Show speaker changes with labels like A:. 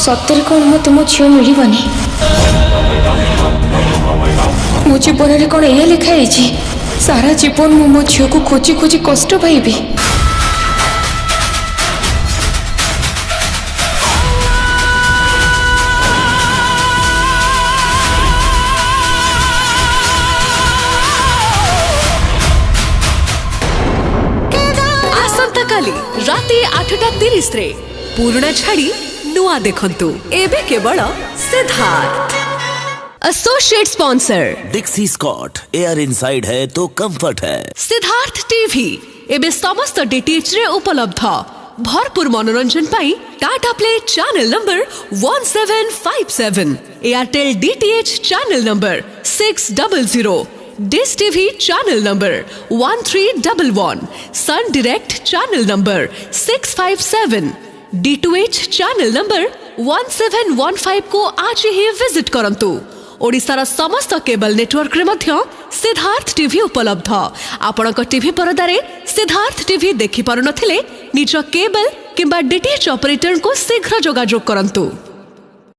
A: सତରେ कौन मत मो झील मिलबनी मो जीवन कौन यह लिखाई सारा जीवन मु मो झील को खोजी खोजी कष्ट पाइबी।
B: राति 8:30 रे पुराना छाड़ी नुआ देखंतु एबे केवल Siddharth. Associate sponsor
C: Dixcy Scott, air inside है तो कंफर्ट है।
B: सिद्धार्थ टीवी एबे समस्त डीटीएच रे उपलब्ध। भरपूर मनोरंजन पाई Tata Play channel number 1757, Airtel DTH channel number 600, Dish TV channel number 1311, Sun Direct channel number 657, D2H channel number 1715 को आज ही विजिट करंतु। ओडिसार समस्त केबल नेटवर्क रे मध्य सिद्धार्थ टीवी उपलब्ध। आपणक टीवी परदारे सिद्धार्थ टीवी देखि पारु नथिले निज केबल किंबा डीटीएच ऑपरेटर को शीघ्र जोगाजोग करंतु।